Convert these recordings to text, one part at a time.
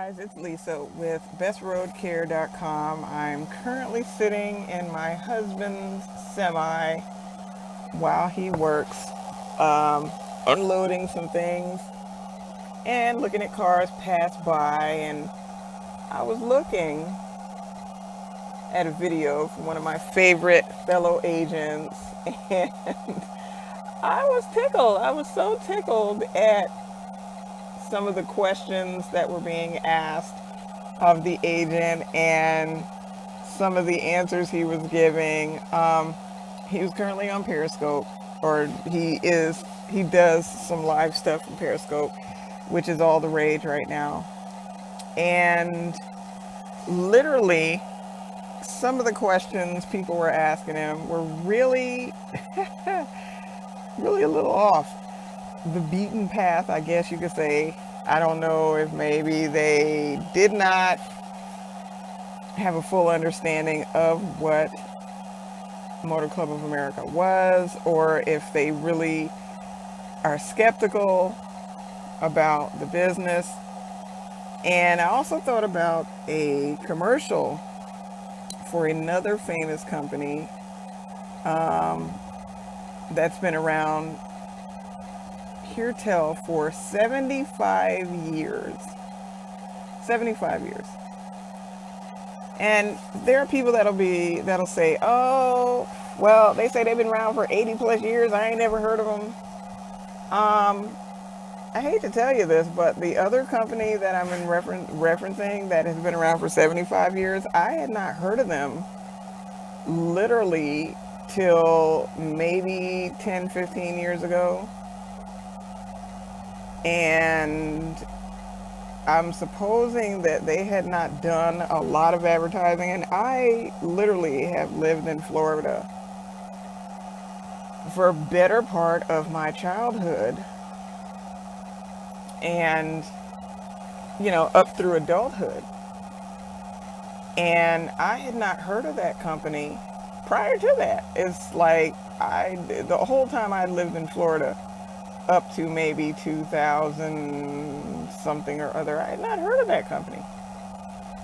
guys, it's Lisa with bestroadcare.com. I'm currently sitting in my husband's semi while he works, unloading some things and looking at cars pass by. And I was looking at a video from one of my favorite fellow agents, and I was tickled. I was so tickled at some of the questions that were being asked of the agent and some of the answers he was giving. He was currently on Periscope, or he does some live stuff from Periscope, which is all the rage right now. And literally, some of the questions people were asking him were really, really a little off the beaten path, I guess you could say. I don't know if maybe they did not have a full understanding of what Motor Club of America was, or if they really are skeptical about the business. And I also thought about a commercial for another famous company that's been around here for 75 years. 75 years. And there are people that'll say, oh, well, they say they've been around for 80 plus years. I ain't never heard of them. I hate to tell you this, but the other company that I'm referencing that has been around for 75 years, I had not heard of them literally till maybe 10, 15 years ago. And I'm supposing that they had not done a lot of advertising. And I literally have lived in Florida for a better part of my childhood. And, up through adulthood. And I had not heard of that company prior to that. It's like the whole time I lived in Florida, up to maybe 2000 something or other, I had not heard of that company.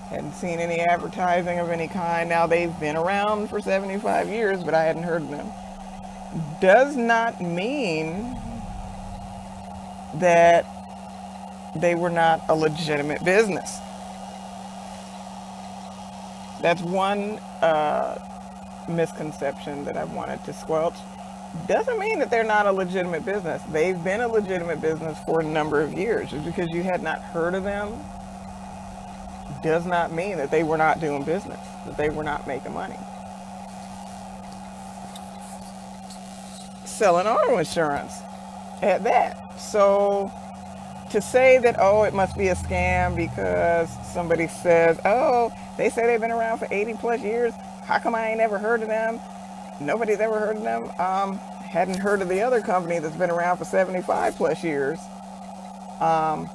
Hadn't seen any advertising of any kind. Now they've been around for 75 years, but I hadn't heard of them. Does not mean that they were not a legitimate business. That's one misconception that I wanted to squelch. Doesn't mean that they're not a legitimate business. They've been a legitimate business for a number of years. Just because you had not heard of them does not mean that they were not doing business, that they were not making money. Selling auto insurance at that. So to say that, oh, it must be a scam because somebody says, oh, they say they've been around for 80 plus years. How come I ain't ever heard of them? Nobody's ever heard of them. Hadn't heard of the other company that's been around for 75 plus years. And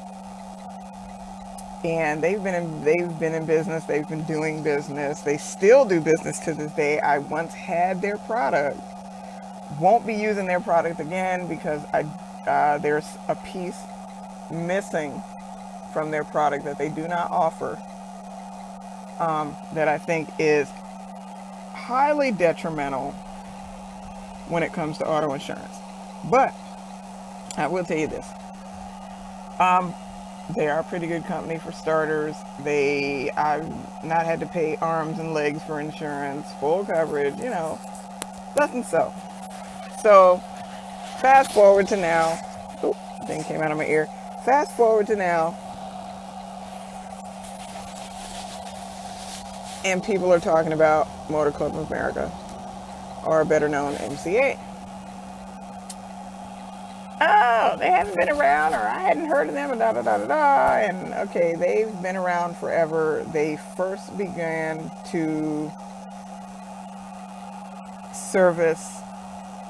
they've been in business. They've been doing business. They still do business to this day. I once had their product. Won't be using their product again because there's a piece missing from their product that they do not offer, that I think is highly detrimental when it comes to auto insurance. But I will tell you this. They are a pretty good company for starters. I've not had to pay arms and legs for insurance, full coverage, nothing so. So fast forward to now. Oh, thing came out of my ear. Fast forward to now. And people are talking about Motor Club of America, or better known MCA. Oh, they haven't been around, or I hadn't heard of them, and da-da-da-da-da. And okay, they've been around forever. They first began to service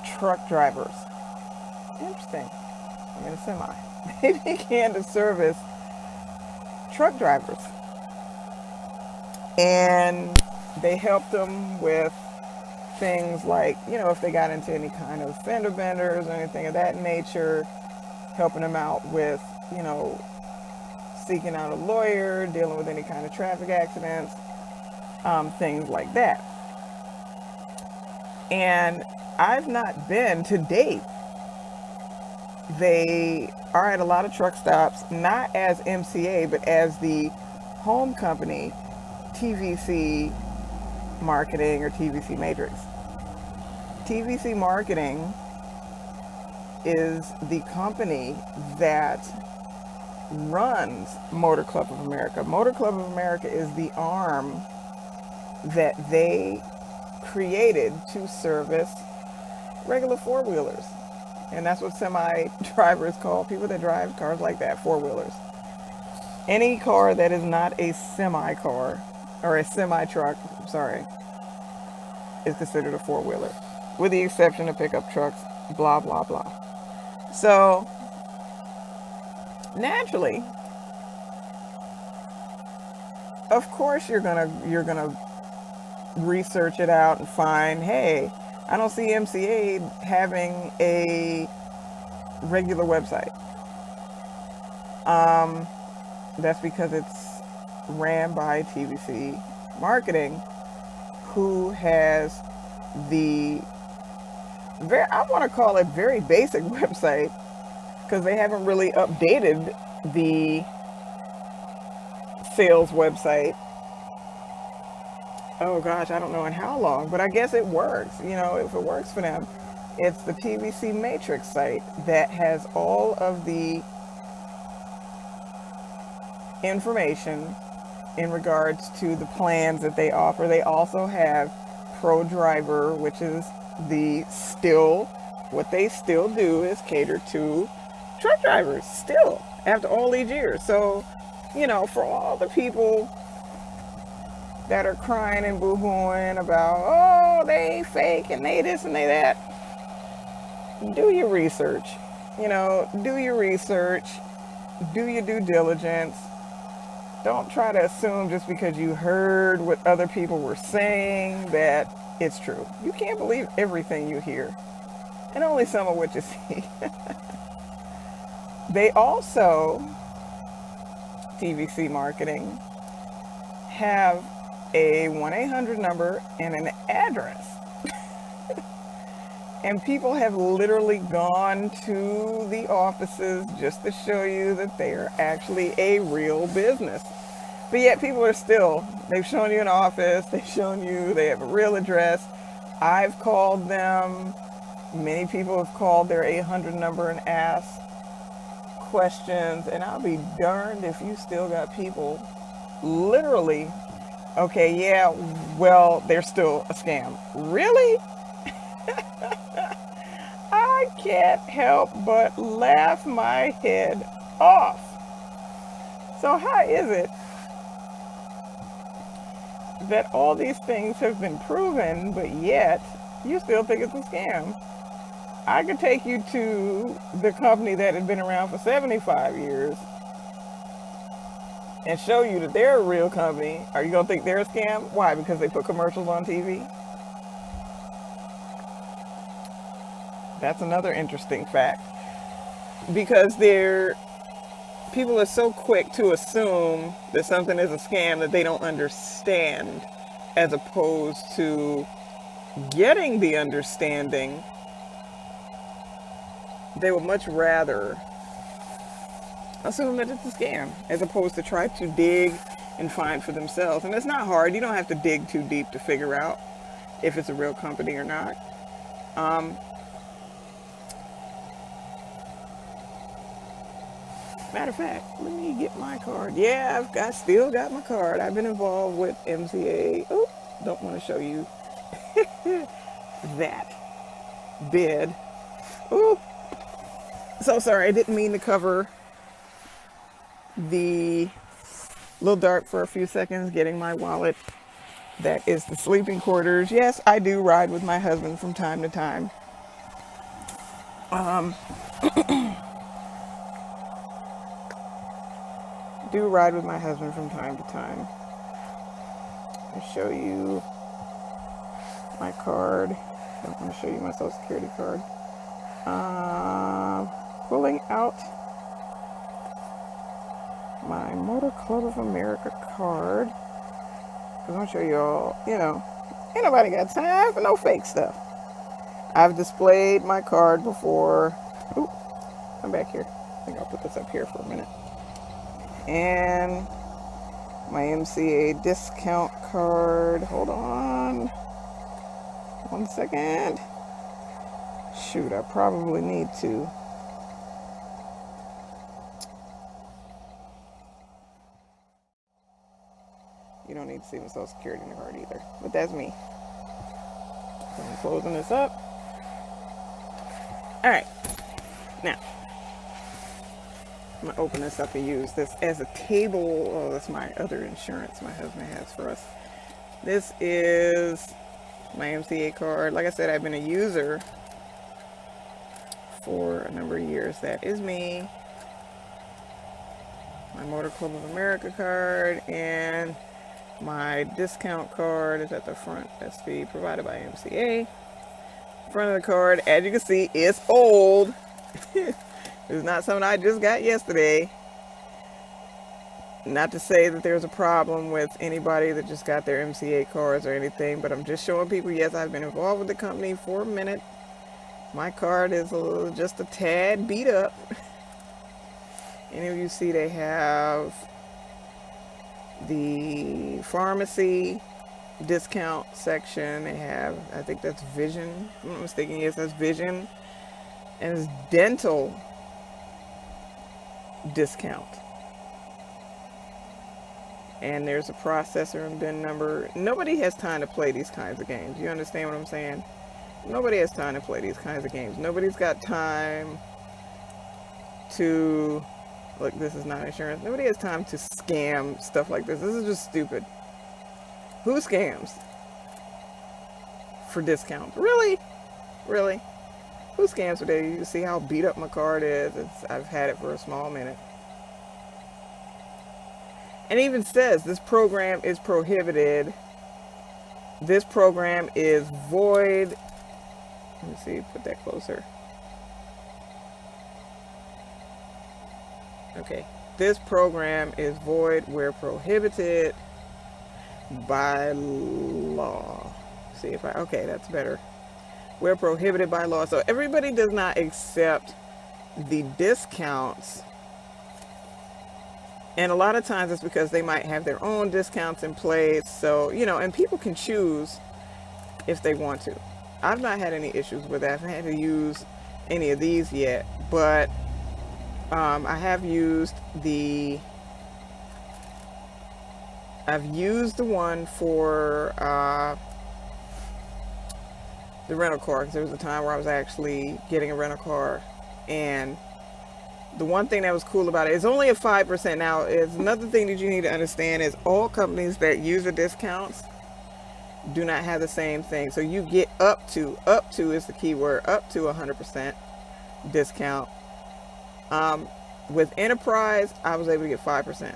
truck drivers. Interesting. I'm in a semi. They began to service truck drivers. And they helped them with things like, if they got into any kind of fender benders or anything of that nature, helping them out with, seeking out a lawyer, dealing with any kind of traffic accidents, things like that. And I've not been to date. They are at a lot of truck stops, not as MCA, but as the home company, TVC Marketing or TVC Matrix. TVC Marketing is the company that runs Motor Club of America. Motor Club of America is the arm that they created to service regular four-wheelers. And that's what semi-drivers call people that drive cars like that, four-wheelers. Any car that is not a semi-car, or a semi-truck, is considered a four-wheeler, with the exception of pickup trucks, blah, blah, blah. So, naturally, of course you're gonna research it out and find, hey, I don't see MCA having a regular website. That's because it's ran by TVC Marketing, who has the I want to call it very basic website, because they haven't really updated the sales website. Oh gosh, I don't know in how long, but I guess it works. You know, if it works for them, it's the TVC Matrix site that has all of the information in regards to the plans that they offer. They also have Pro Driver, which is what they still do is cater to truck drivers still after all these years. So, you know, for all the people that are crying and boo-hooing about, oh, they fake and they this and they that, do your research. You know, do your research, do your due diligence. Don't try to assume just because you heard what other people were saying that it's true. You can't believe everything you hear, and only some of what you see. They also, TVC Marketing, have a 1-800 number and an address. And people have literally gone to the offices just to show you that they are actually a real business. But yet people are still, they've shown you an office, they've shown you they have a real address. I've called them. Many people have called their 800 number and asked questions. And I'll be darned if you still got people literally, okay, yeah, well, they're still a scam. Really? I can't help but laugh my head off. So how is it that all these things have been proven, but yet you still think it's a scam? I could take you to the company that had been around for 75 years and show you that they're a real company. Are you going to think they're a scam? Why? Because they put commercials on TV? That's another interesting fact. Because people are so quick to assume that something is a scam that they don't understand, as opposed to getting the understanding. They would much rather assume that it's a scam, as opposed to try to dig and find for themselves. And it's not hard. You don't have to dig too deep to figure out if it's a real company or not. Matter of fact, let me get my card. Yeah, I still got my card. I've been involved with MCA. Oh, don't want to show you that bid. Oh, so sorry. I didn't mean to cover the little dark for a few seconds, getting my wallet. That is the sleeping quarters. Yes, I do ride with my husband from time to time. Do ride with my husband from time to time. I'll show you my card. I don't want to show you my social security card. Pulling out my Motor Club of America card. Because I'm sure y'all, ain't nobody got time for no fake stuff. I've displayed my card before. Ooh, I'm back here. I think I'll put this up here for a minute. And my MCA discount card. Hold on. 1 second. Shoot, I probably need to. You don't need to see my social security card either. But that's me. So I'm closing this up. Alright. Now, I'm going to open this up and use this as a table. Oh, that's my other insurance my husband has for us. This is my MCA card. Like I said, I've been a user for a number of years. That is me. My Motor Club of America card, and my discount card is at the front. That's the provided by MCA. Front of the card, as you can see, it's old. It's not something I just got yesterday. Not to say that there's a problem with anybody that just got their MCA cards or anything, but I'm just showing people, yes, I've been involved with the company for a minute. My card is just a tad beat up. Any of you see they have the pharmacy discount section. They have, I think that's vision. If I'm not mistaken, yes, that's vision. And it's dental discount. And there's a processor and bin number. Nobody has time to play these kinds of games. You understand what I'm saying? Nobody has time to play these kinds of games. Nobody's got time to, look, this is not insurance. Nobody has time to scam stuff like this. This is just stupid. Who scams for discounts? Really? Really? Who scams for that? You see how beat up my card is. I've had it for a small minute. And it even says this program is prohibited. This program is void. Let me see, put that closer. Okay, this program is void where prohibited by law. See if okay, that's better. We're prohibited by law. So everybody does not accept the discounts. And a lot of times it's because they might have their own discounts in place. So, and people can choose if they want to. I've not had any issues with that. I haven't had to use any of these yet. But I have used I've used the one for the rental car. Because there was a time where I was actually getting a rental car. And the one thing that was cool about it is only a 5%. Now, it's another thing that you need to understand is all companies that use the discounts do not have the same thing. So you get up to is the key word, up to 100% discount. With Enterprise, I was able to get 5%,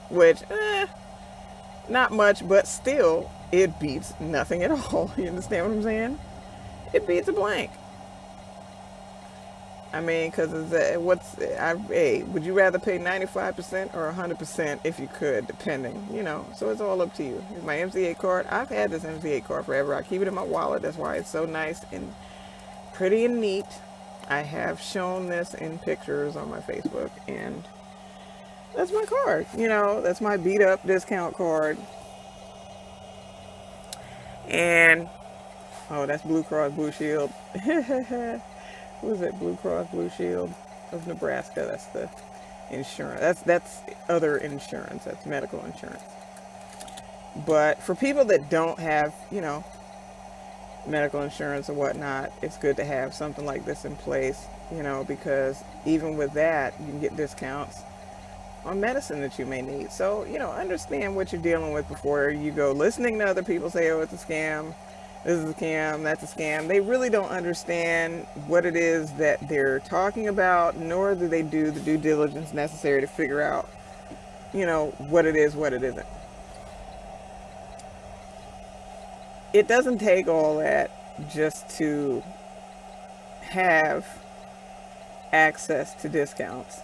which, not much, but still, it beats nothing at all. You understand what I'm saying? It beats a blank. I mean, because would you rather pay 95% or 100% if you could, depending, so it's all up to you. Here's my MCA card. I've had this MCA card forever. I keep it in my wallet. That's why it's so nice and pretty and neat. I have shown this in pictures on my Facebook, and that's my card. That's my beat up discount card. And, oh, that's Blue Cross Blue Shield. Who is it? Blue Cross Blue Shield of Nebraska. That's the insurance. That's other insurance. That's medical insurance. But for people that don't have, medical insurance or whatnot, it's good to have something like this in place, because even with that, you can get discounts on medicine that you may need. So, understand what you're dealing with before you go listening to other people say, oh, it's a scam. This is a scam, that's a scam. They really don't understand what it is that they're talking about, nor do they do the due diligence necessary to figure out, what it is, what it isn't. It doesn't take all that just to have access to discounts.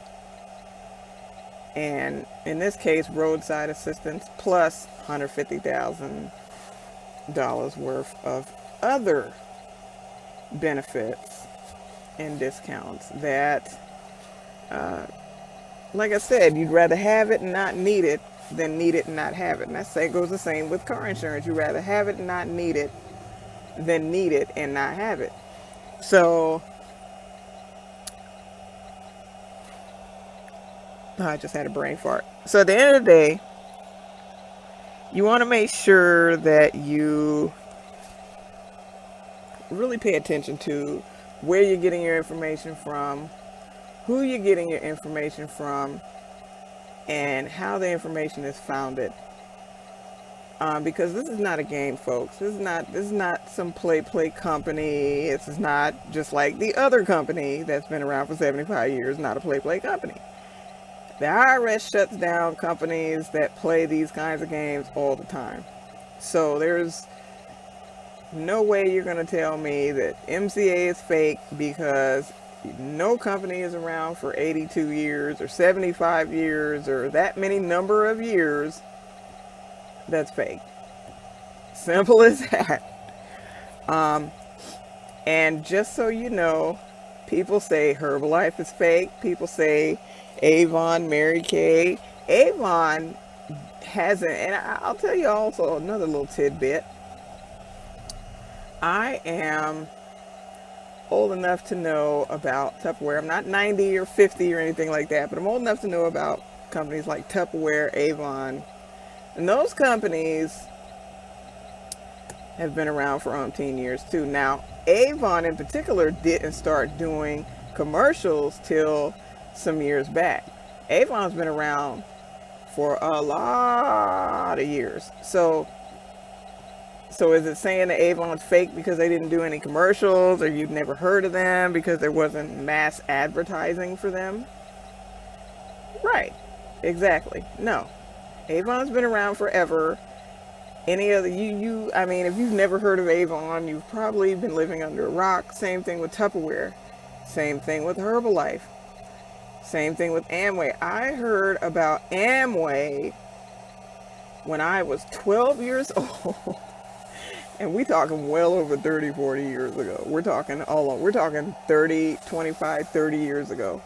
And in this case, roadside assistance plus $150,000 worth of other benefits and discounts that, like I said, you'd rather have it and not need it than need it and not have it. And that goes the same with car insurance. You'd rather have it and not need it than need it and not have it. So I just had a brain fart. So at the end of the day, you want to make sure that you really pay attention to where you're getting your information from, who you're getting your information from, and how the information is founded. Because this is not a game, folks. This is not some play company. This is not just like the other company that's been around for 75 years, not a play company. The IRS shuts down companies that play these kinds of games all the time. So there's no way you're going to tell me that MCA is fake, because no company is around for 82 years or 75 years or that many number of years that's fake. Simple as that. And just so you know, people say Herbalife is fake. People say Avon, Mary Kay. Avon hasn't, and I'll tell you also another little tidbit. I am old enough to know about Tupperware. I'm not 90 or 50 or anything like that, but I'm old enough to know about companies like Tupperware, Avon. And those companies have been around for umpteen years too. Now, Avon in particular didn't start doing commercials till some years back. Avon's been around for a lot of years. So is it saying that Avon's fake because they didn't do any commercials, or you've never heard of them because there wasn't mass advertising for them? Right. Exactly. No. Avon's been around forever. Any other, I mean, if you've never heard of Avon, you've probably been living under a rock. Same thing with Tupperware. Same thing with Herbalife. Same thing with Amway. I heard about Amway when I was 12 years old. And we talking well over 30, 40 years ago. We're talking 30, 25, 30 years ago.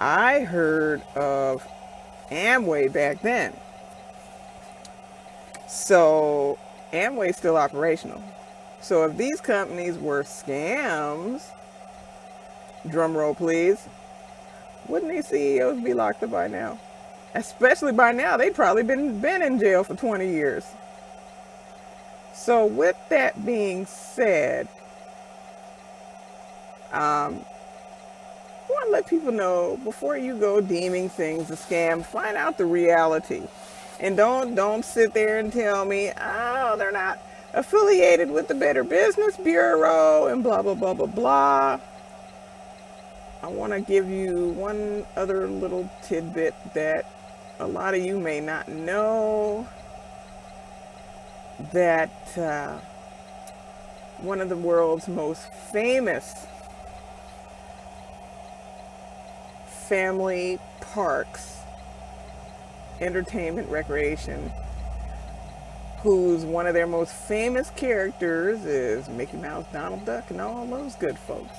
I heard of Amway back then. So Amway's still operational. So if these companies were scams, drum roll please, wouldn't these CEOs be locked up by now? Especially by now, they'd probably been in jail for 20 years. So with that being said, I want to let people know, before you go deeming things a scam, find out the reality. And don't sit there and tell me, oh, they're not affiliated with the Better Business Bureau and blah, blah, blah, blah, blah. I want to give you one other little tidbit that a lot of you may not know, that one of the world's most famous family parks, entertainment, recreation, whose one of their most famous characters is Mickey Mouse, Donald Duck, and all those good folks,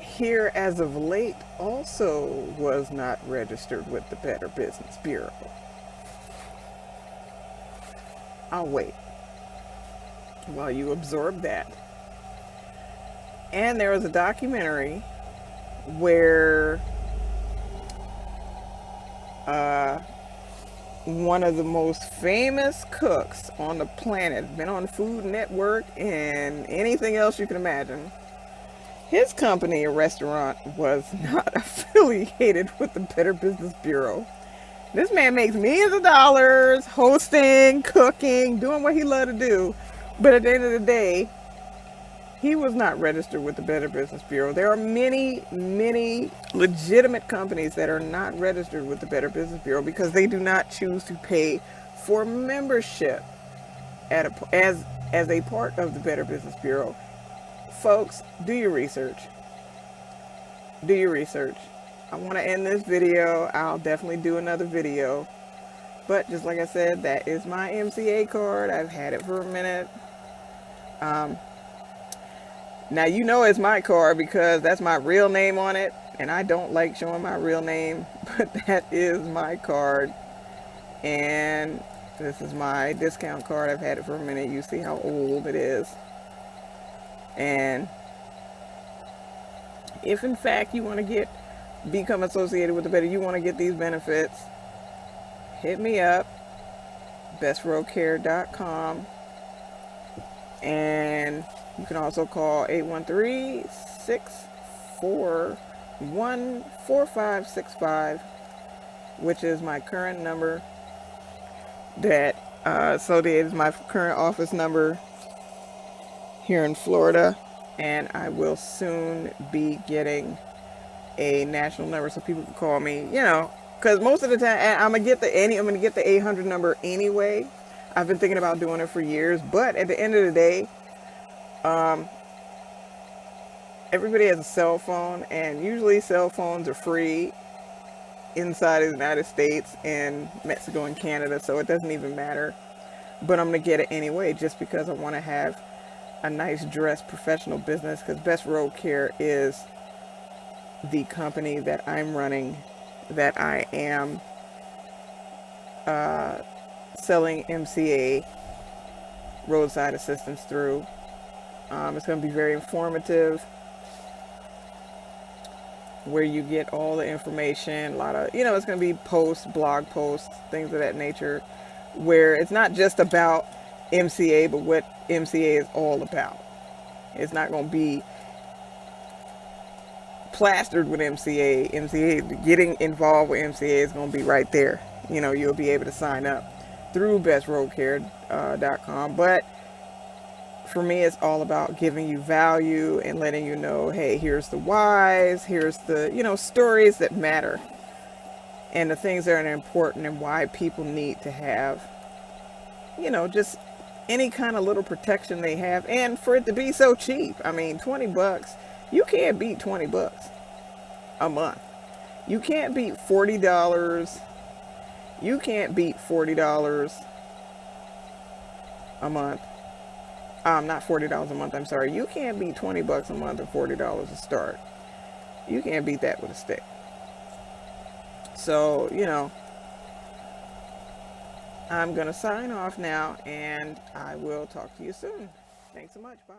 here as of late also was not registered with the Better Business Bureau. I'll wait while you absorb that. And there was a documentary where one of the most famous cooks on the planet, been on Food Network and anything else you can imagine, his company, a restaurant, was not affiliated with the Better Business Bureau. This man makes millions of dollars hosting, cooking, doing what he loved to do. But at the end of the day, he was not registered with the Better Business Bureau. There are many, many legitimate companies that are not registered with the Better Business Bureau because they do not choose to pay for membership as a part of the Better Business Bureau. Folks, do your research. Do your research. I want to end this video. I'll definitely do another video. But just like I said, that is my MCA card. I've had it for a minute. Now you know it's my card because that's my real name on it. And I don't like showing my real name. But that is my card. And this is my discount card. I've had it for a minute. You see how old it is. And if in fact you want to become associated with the better, you want to get these benefits, hit me up, bestroadcare.com, and you can also call 813-641-4565, which is my current number. So it is my current office number here in Florida, and I will soon be getting a national number so people can call me, because most of the time I'm gonna get the 800 number anyway. I've been thinking about doing it for years, but at the end of the day, everybody has a cell phone, and usually cell phones are free inside of the United States and Mexico and Canada, so it doesn't even matter. But I'm gonna get it anyway, just because I want to have a nice dress professional business, because Best Road Care is the company that I'm running, that I am selling MCA roadside assistance through. It's going to be very informative, where you get all the information, a lot of, it's going to be posts, blog posts, things of that nature, where it's not just about MCA, but what MCA is all about. It's not going to be plastered with MCA. Getting involved with MCA is going to be right there. You'll be able to sign up through bestroadcare.com. But for me, it's all about giving you value and letting you know, hey, here's the whys, here's the, stories that matter, and the things that are important, and why people need to have, just any kind of little protection they have, and for it to be so cheap. I mean, $20, you can't beat $20 a month. You can't beat $40. You can't beat $40 a month. Not $40 a month, I'm sorry. You can't beat $20 a month or $40 a start. You can't beat that with a stick. So, I'm going to sign off now, and I will talk to you soon. Thanks so much. Bye.